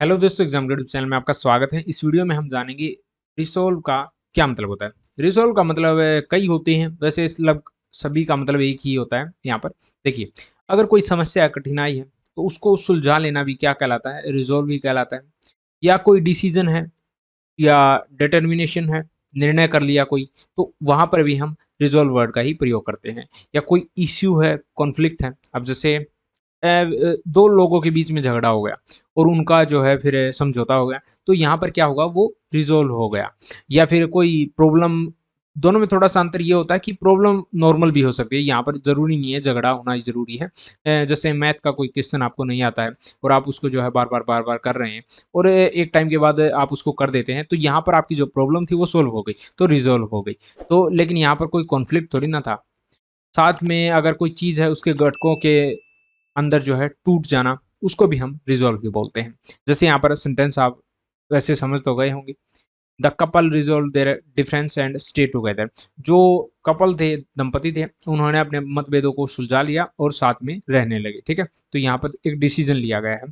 Hello दोस्तों, exam YouTube channel में आपका स्वागत है। इस वीडियो में हम जानेंगे रिसोल्व का क्या मतलब होता है। रिसोल्व का मतलब कई होते हैं, वैसे इस लग सभी का मतलब एक ही होता है। यहाँ पर देखिए, अगर कोई समस्या कठिनाई है तो उसको सुलझा लेना भी क्या कहलाता है, रिजोल्व भी कहलाता है। या कोई डिसीजन है या डिटर्मिनेशन है, निर्णय कर लिया कोई, तो वहां पर भी हम रिजोल्व वर्ड का ही प्रयोग करते हैं। या कोई इश्यू है, कॉन्फ्लिक्ट है, अब जैसे दो लोगों के बीच में झगड़ा हो गया और उनका जो है फिर समझौता हो गया, तो यहाँ पर क्या होगा, वो रिजोल्व हो गया। या फिर कोई प्रॉब्लम, दोनों में थोड़ा सा अंतर ये होता है कि प्रॉब्लम नॉर्मल भी हो सकती है, यहाँ पर ज़रूरी नहीं है झगड़ा होना ही ज़रूरी है। जैसे मैथ का कोई क्वेश्चन आपको नहीं आता है और आप उसको जो है बार बार कर रहे हैं और एक टाइम के बाद आप उसको कर देते हैं, तो यहाँ पर आपकी जो प्रॉब्लम थी वो सोल्व हो गई, तो रिजोल्व हो गई। तो लेकिन यहाँ पर कोई कॉन्फ्लिक्ट थोड़ी ना था। साथ में अगर कोई चीज़ है, उसके घटकों के अंदर जो है टूट जाना, उसको भी हम रिजॉल्व भी बोलते हैं। जैसे यहाँ पर सेंटेंस आप वैसे समझ तो गए होंगे, the couple resolve their difference and stay together. जो कपल थे, दंपति थे, उन्होंने अपने मतभेदों को सुलझा लिया और साथ में रहने लगे। ठीक है, तो यहाँ पर एक डिसीजन लिया गया है।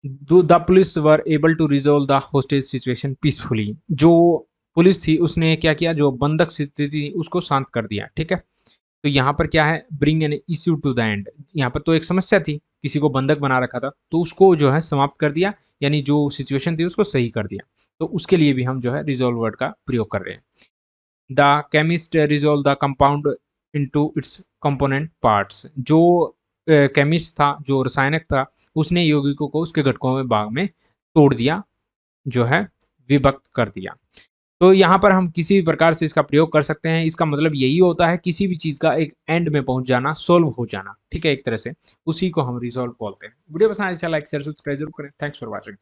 The police were able to resolve the hostage situation peacefully. जो पुलिस थी उसने क्या किया, जो बंधक स्थिति थी उसको शांत कर दिया। ठीक है, तो यहाँ पर क्या है, bring an issue to the end. यहाँ पर तो एक समस्या थी, किसी को बंधक बना रखा था, तो उसको जो है समाप्त कर दिया, यानी जो सिचुएशन थी उसको सही कर दिया। तो उसके लिए भी हम जो है रिजोल्व वर्ड का प्रयोग कर रहे हैं। The chemist resolve the compound into its component parts. जो केमिस्ट था, जो रसायनक था, उसने यौगिकों को उसके घटकों में भाग में तोड़ दिया, जो है विभक्त कर दिया। तो यहाँ पर हम किसी भी प्रकार से इसका प्रयोग कर सकते हैं। इसका मतलब यही होता है किसी भी चीज़ का एक एंड में पहुंच जाना, सोल्व हो जाना। ठीक है, एक तरह से उसी को हम रिजॉल्व बोलते हैं। वीडियो पसंद आए लाइक शेयर सब्सक्राइब जरूर करें। Thanks for watching.